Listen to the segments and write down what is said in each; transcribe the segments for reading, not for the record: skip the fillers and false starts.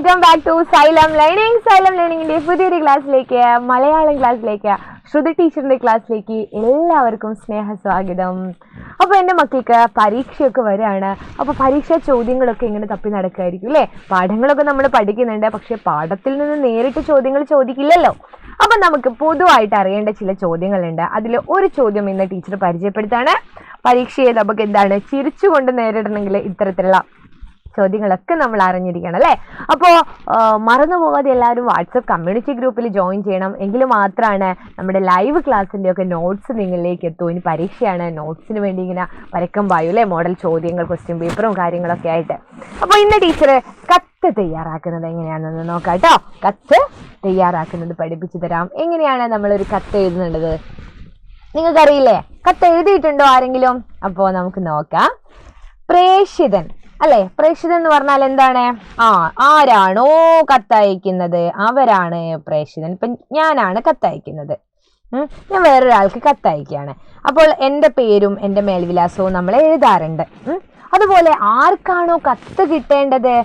Welcome back to Xylem learning. Xylem ലേണിംഗിന്റെ പുതിയൊരു ക്ലാസ്സിലേക്ക്, മലയാളം ക്ലാസ്സിലേക്ക്, ശ്രുതി ടീച്ചറിന്റെ ക്ലാസ്സിലേക്ക് എല്ലാവർക്കും സ്നേഹസ്വാഗതം. അപ്പോൾ എൻ്റെ മക്കൾക്ക് പരീക്ഷയൊക്കെ വരികയാണ്. അപ്പോൾ പരീക്ഷാ ചോദ്യങ്ങളൊക്കെ ഇങ്ങനെ തപ്പി നടക്കുമായിരിക്കും അല്ലേ? പാഠങ്ങളൊക്കെ നമ്മൾ പഠിക്കുന്നുണ്ട്, പക്ഷെ പാഠത്തിൽ നിന്ന് നേരിട്ട് ചോദ്യങ്ങൾ ചോദിക്കില്ലല്ലോ. അപ്പം നമുക്ക് പൊതുവായിട്ട് അറിയേണ്ട ചില ചോദ്യങ്ങളുണ്ട്. അതിൽ ഒരു ചോദ്യം ഇന്ന് ടീച്ചർ പരിചയപ്പെടുത്താണ്. പരീക്ഷയെ നമുക്ക് എന്താണ് ചിരിച്ചുകൊണ്ട് നേരിടണമെങ്കിൽ ഇത്തരത്തിലുള്ള ചോദ്യങ്ങളൊക്കെ നമ്മൾ അറിഞ്ഞിരിക്കണം അല്ലേ? അപ്പോൾ മറന്നു പോകാതെ എല്ലാവരും വാട്സപ്പ് കമ്മ്യൂണിറ്റി ഗ്രൂപ്പിൽ ജോയിൻ ചെയ്യണം. എങ്കിൽ മാത്രമാണ് നമ്മുടെ ലൈവ് ക്ലാസ്സിൻ്റെ ഒക്കെ നോട്ട്സ് നിങ്ങളിലേക്ക് എത്തും. ഇനി പരീക്ഷയാണ്, നോട്ട്സിന് വേണ്ടി ഇങ്ങനെ പരക്കം പായും അല്ലേ? മോഡൽ ചോദ്യങ്ങൾ, ക്വസ്റ്റ്യൻ പേപ്പറും കാര്യങ്ങളൊക്കെ ആയിട്ട്. അപ്പോൾ ഇന്ന് ടീച്ചർ കത്ത് തയ്യാറാക്കുന്നത് എങ്ങനെയാണെന്ന് നോക്കാം കേട്ടോ. കത്ത് തയ്യാറാക്കുന്നത് പഠിപ്പിച്ചു തരാം. എങ്ങനെയാണ് നമ്മളൊരു കത്ത് എഴുതുന്നുള്ളത് നിങ്ങൾക്കറിയില്ലേ? കത്ത് എഴുതിയിട്ടുണ്ടോ ആരെങ്കിലും? അപ്പോൾ നമുക്ക് നോക്കാം. പ്രേഷിതൻ അല്ലെ? പ്രേഷിതൻ എന്ന് പറഞ്ഞാൽ എന്താണ്? ആരാണോ കത്തയക്കുന്നത് അവരാണ് പ്രേഷിതൻ. ഇപ്പം ഞാനാണ് കത്തയക്കുന്നത്, ഞാൻ വേറൊരാൾക്ക് കത്തയക്കുകയാണ്. അപ്പോൾ എൻ്റെ പേരും എൻ്റെ മേൽവിലാസവും നമ്മൾ എഴുതാറുണ്ട്. അതുപോലെ ആർക്കാണോ കത്ത് കിട്ടേണ്ടത്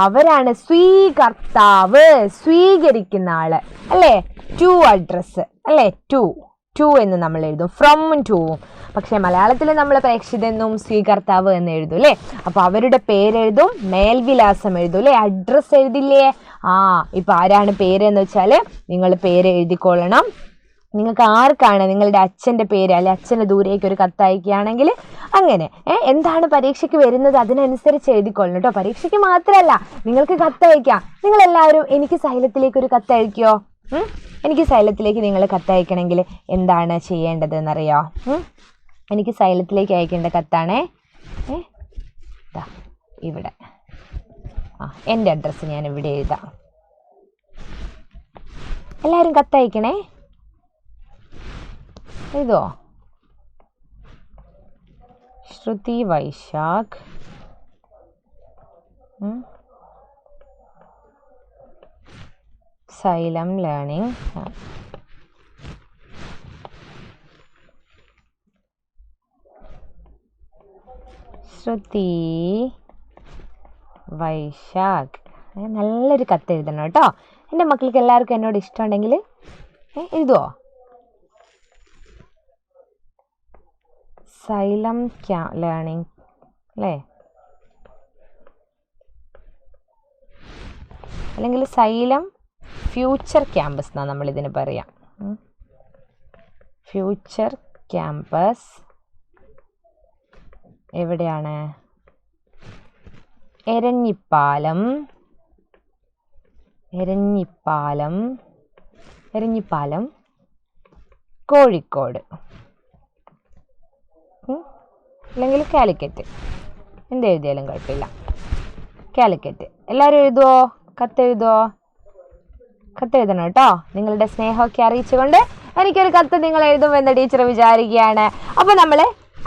അവരാണ് സ്വീകർത്താവ്, സ്വീകരിക്കുന്ന ആള് അല്ലേ? ടു അഡ്രസ്സ് അല്ലേ? ടു എന്ന് നമ്മൾ എഴുതും, ഫ്രം ടൂവും. പക്ഷെ മലയാളത്തിൽ നമ്മൾ പ്രേക്ഷിതെന്നും സ്വീകർത്താവ് എന്ന് എഴുതും അല്ലേ? അപ്പോൾ അവരുടെ പേരെഴുതും, മേൽവിലാസം എഴുതും അല്ലേ? അഡ്രസ്സ് എഴുതില്ലേ? ഇപ്പം ആരാണ് പേരെന്ന് വെച്ചാൽ നിങ്ങൾ പേര് എഴുതിക്കൊള്ളണം. നിങ്ങൾക്ക് ആർക്കാണ് നിങ്ങളുടെ അച്ഛൻ്റെ പേര് അല്ലെ, അച്ഛന് ദൂരേക്ക് ഒരു കത്തയക്കുകയാണെങ്കിൽ അങ്ങനെ എന്താണ് പരീക്ഷയ്ക്ക് വരുന്നത് അതിനനുസരിച്ച് എഴുതിക്കൊള്ളണം കേട്ടോ. പരീക്ഷയ്ക്ക് മാത്രമല്ല, നിങ്ങൾക്ക് കത്തയക്കാം. നിങ്ങളെല്ലാവരും എനിക്ക് സൈലത്തിലേക്ക് ഒരു കത്തയക്കുമോ? എനിക്ക് സൈലത്തിലേക്ക് നിങ്ങൾ കത്തയക്കണമെങ്കിൽ എന്താണ് ചെയ്യേണ്ടത് എന്നറിയോ? എനിക്ക് സൈലത്തിലേക്ക് അയക്കേണ്ട കത്താണേ ഇവിടെ. എൻ്റെ അഡ്രസ്സ് ഞാൻ ഇവിടെ എഴുതാം. എല്ലാവരും കത്തയക്കണേ. എഴുതോ? ശ്രുതി വൈശാഖ്, സൈലം ലേണിംഗ്. ശ്രുതി വൈശാഖ്. നല്ലൊരു കത്ത് എഴുതണം കേട്ടോ. എൻ്റെ മക്കൾക്ക് എല്ലാവർക്കും എന്നോട് ഇഷ്ടമുണ്ടെങ്കിൽ എഴുതുമോ? സൈലം ലേണിംഗ് അല്ലേ? അല്ലെങ്കിൽ സൈലം ഫ്യൂച്ചർ ക്യാമ്പസ് എന്നാണ് നമ്മളിതിന് പറയാം. ഫ്യൂച്ചർ ക്യാമ്പസ് എവിടെയാണ്? എരഞ്ഞിപ്പാലം കോഴിക്കോട്, അല്ലെങ്കിൽ കാലിക്കറ്റ്. എന്തെഴുതിയാലും കുഴപ്പമില്ല. കാലിക്കറ്റ്. എല്ലാവരും എഴുതുമോ? കത്തെഴുതുമോ? കത്തെഴുതണം കേട്ടോ. നിങ്ങളുടെ സ്നേഹമൊക്കെ അറിയിച്ചുകൊണ്ട് എനിക്കൊരു കത്ത് നിങ്ങൾ എഴുതുമെന്ന് ടീച്ചർ വിചാരിക്കുകയാണ്. അപ്പോൾ നമ്മൾ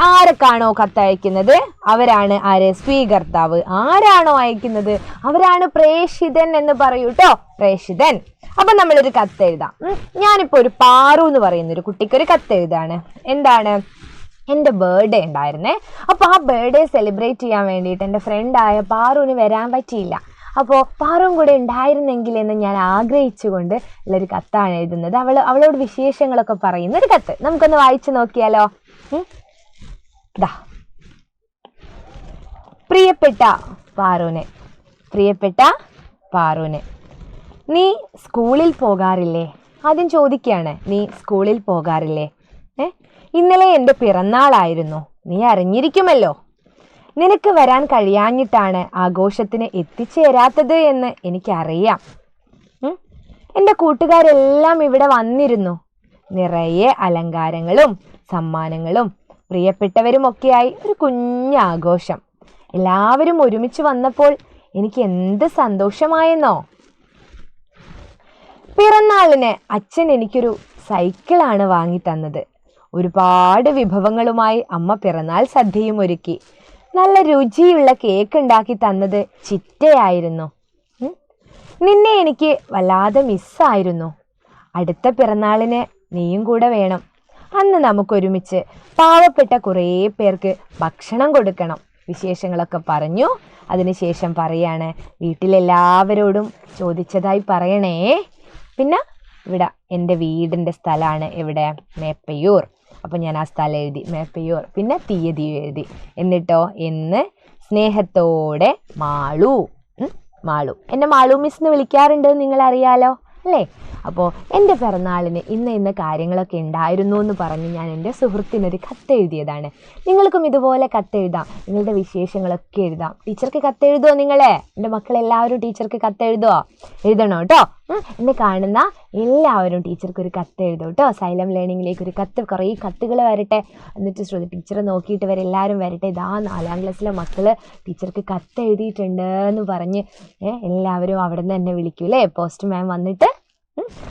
ആരൊക്കെയാണോ കത്തയക്കുന്നത് അവരാണ് ആര്? സ്വീകർത്താവ്. ആരാണോ അയക്കുന്നത് അവരാണ് പ്രേഷിതൻ എന്ന് പറയൂ കേട്ടോ. പ്രേഷിതൻ. അപ്പം നമ്മളൊരു കത്ത് എഴുതാം. ഞാനിപ്പോൾ ഒരു പാറു എന്ന് പറയുന്നൊരു കുട്ടിക്കൊരു കത്ത് എഴുതാണ്. എന്താണ്? എൻ്റെ ബർത്ത്ഡേ ഉണ്ടായിരുന്നേ. അപ്പോൾ ആ ബർത്ത്ഡേ സെലിബ്രേറ്റ് ചെയ്യാൻ വേണ്ടിയിട്ട് എൻ്റെ ഫ്രണ്ടായ പാറുവിന് വരാൻ പറ്റിയില്ല. അപ്പോൾ പാറും കൂടെ ഉണ്ടായിരുന്നെങ്കിൽ എന്ന് ഞാൻ ആഗ്രഹിച്ചുകൊണ്ട് ഉള്ളൊരു കത്താണ് എഴുതുന്നത്. അവളോട് വിശേഷങ്ങളൊക്കെ പറയുന്ന ഒരു കത്ത്. നമുക്കൊന്ന് വായിച്ചു നോക്കിയാലോ? പ്രിയപ്പെട്ട പാറുനെ, നീ സ്കൂളിൽ പോകാറില്ലേ? ആദ്യം ചോദിക്കുകയാണ്, നീ സ്കൂളിൽ പോകാറില്ലേ? ഇന്നലെ എൻ്റെ പിറന്നാളായിരുന്നു, നീ അറിഞ്ഞിരിക്കുമല്ലോ. നിനക്ക് വരാൻ കഴിയാഞ്ഞിട്ടാണ് ആഘോഷത്തിന് എത്തിച്ചേരാത്തത് എന്ന് എനിക്കറിയാം. എൻ്റെ കൂട്ടുകാരെല്ലാം ഇവിടെ വന്നിരുന്നു. നിറയെ അലങ്കാരങ്ങളും സമ്മാനങ്ങളും പ്രിയപ്പെട്ടവരുമൊക്കെയായി ഒരു കുഞ്ഞാഘോഷം. എല്ലാവരും ഒരുമിച്ച് വന്നപ്പോൾ എനിക്ക് എന്ത് സന്തോഷമായെന്നോ. പിറന്നാളിന് അച്ഛൻ എനിക്കൊരു സൈക്കിളാണ് വാങ്ങി തന്നത്. ഒരുപാട് വിഭവങ്ങളുമായി അമ്മ പിറന്നാൾ സദ്യയും ഒരുക്കി. നല്ല രുചിയുള്ള കേക്ക് ഉണ്ടാക്കി തന്നത് ചിറ്റയായിരുന്നു. നിന്നെ എനിക്ക് വല്ലാതെ മിസ്സായിരുന്നു. അടുത്ത പിറന്നാളിന് നീയും കൂടെ വേണം. അന്ന് നമുക്കൊരുമിച്ച് പാവപ്പെട്ട കുറേ പേർക്ക് ഭക്ഷണം കൊടുക്കണം. വിശേഷങ്ങളൊക്കെ പറഞ്ഞു. അതിനുശേഷം പറയാണ് വീട്ടിലെല്ലാവരോടും ചോദിച്ചതായി പറയണേ. പിന്നെ ഇവിടെ എൻ്റെ വീടിൻ്റെ സ്ഥലമാണ് എവിടെ, മേപ്പയ്യൂർ. അപ്പം ഞാൻ ആ സ്ഥലം എഴുതി മേപ്പയ്യൂർ, പിന്നെ തീയതി എഴുതി. എന്നിട്ടോ എന്ന് സ്നേഹത്തോടെ മാളു. മാളു, എന്നെ മാളു മിസ് എന്ന് വിളിക്കാറുണ്ട്, നിങ്ങളറിയാലോ അല്ലേ? അപ്പോൾ എൻ്റെ പിറന്നാളിന് ഇന്ന കാര്യങ്ങളൊക്കെ ഉണ്ടായിരുന്നു എന്ന് പറഞ്ഞ് ഞാൻ എൻ്റെ സുഹൃത്തിനൊരു കത്തെഴുതിയതാണ്. നിങ്ങൾക്കും ഇതുപോലെ കത്തെഴുതാം, നിങ്ങളുടെ വിശേഷങ്ങളൊക്കെ എഴുതാം. ടീച്ചർക്ക് കത്തെഴുതുമോ നിങ്ങളെ? എൻ്റെ മക്കളെല്ലാവരും ടീച്ചർക്ക് കത്തെഴുതുമോ? എഴുതണം കേട്ടോ. എന്നെ കാണുന്ന എല്ലാവരും ടീച്ചർക്ക് ഒരു കത്ത് എഴുതും കേട്ടോ. സൈലം ലേണിങ്ങിലേക്ക് ഒരു കത്ത്, കുറേ കത്തുകൾ വരട്ടെ. എന്നിട്ട് ശ്രുതി ടീച്ചറെ നോക്കിയിട്ട് ഇവരെല്ലാവരും വരട്ടെ. ഇതാ 4ാം ക്ലാസ്സിലെ മക്കൾ ടീച്ചർക്ക് കത്ത് എഴുതിയിട്ടുണ്ട് എന്ന് പറഞ്ഞ് എല്ലാവരും അവിടെ നിന്ന് എന്നെ വിളിക്കും അല്ലേ, പോസ്റ്റ് മാം വന്നിട്ട്.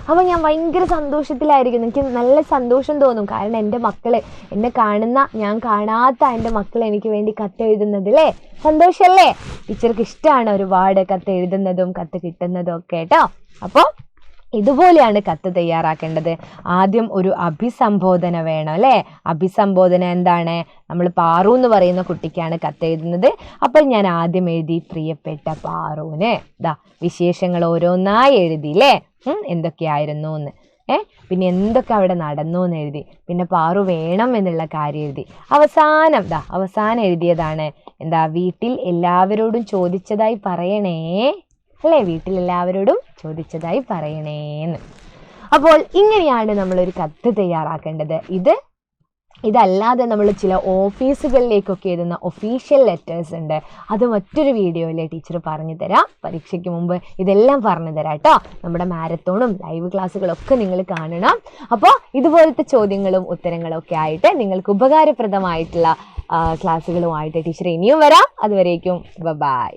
അപ്പോൾ ഞാൻ ഭയങ്കര സന്തോഷത്തിലായിരിക്കും. എനിക്ക് നല്ല സന്തോഷം തോന്നും. കാരണം എൻ്റെ മക്കൾ, എന്നെ കാണുന്ന ഞാൻ കാണാത്ത എൻ്റെ മക്കൾ എനിക്ക് വേണ്ടി കത്ത് എഴുതുന്നതില്ലേ, സന്തോഷമല്ലേ? ടീച്ചർക്ക് ഇഷ്ടമാണ് ഒരുപാട് കത്ത് എഴുതുന്നതും കത്ത് കിട്ടുന്നതും ഒക്കെ കേട്ടോ. അപ്പോൾ ഇതുപോലെയാണ് കത്ത് തയ്യാറാക്കേണ്ടത്. ആദ്യം ഒരു അഭിസംബോധന വേണം അല്ലേ? അഭിസംബോധന എന്താണ്? നമ്മൾ പാറു എന്ന് പറയുന്ന കുട്ടിക്കാണ് കത്ത് എഴുതുന്നത്. അപ്പോൾ ഞാൻ ആദ്യം എഴുതി പ്രിയപ്പെട്ട പാറുവിന്. വിശേഷങ്ങൾ ഓരോന്നായി എഴുതിയില്ലേ, എന്തൊക്കെയായിരുന്നു എന്ന്. പിന്നെ എന്തൊക്കെ അവിടെ നടന്നു എന്ന് എഴുതി. പിന്നെ പാറു വേണം എന്നുള്ള കാര്യം എഴുതി. അവസാനം എഴുതിയതാണ് എന്താ, വീട്ടിൽ എല്ലാവരോടും ചോദിച്ചതായി പറയണേ അല്ലേ, വീട്ടിലെല്ലാവരോടും ചോദിച്ചതായി പറയണേന്ന്. അപ്പോൾ ഇങ്ങനെയാണ് നമ്മളൊരു കത്ത് തയ്യാറാക്കേണ്ടത്. ഇതല്ലാതെ നമ്മൾ ചില ഓഫീസുകളിലേക്കൊക്കെ എഴുതുന്ന ഒഫീഷ്യൽ ലെറ്റേഴ്സ് ഉണ്ട്. അത് മറ്റൊരു വീഡിയോയിൽ ടീച്ചർ പറഞ്ഞു തരാം. പരീക്ഷയ്ക്ക് മുമ്പ് ഇതെല്ലാം പറഞ്ഞു തരാം കേട്ടോ. നമ്മുടെ മാരത്തോണും ലൈവ് ക്ലാസ്സുകളൊക്കെ നിങ്ങൾ കാണണം. അപ്പോൾ ഇതുപോലത്തെ ചോദ്യങ്ങളും ഉത്തരങ്ങളും ഒക്കെ ആയിട്ട് നിങ്ങൾക്ക് ഉപകാരപ്രദമായിട്ടുള്ള ക്ലാസ്സുകളുമായിട്ട് ടീച്ചർ ഇനിയും വരാം. അതുവരേക്കും ബൈ.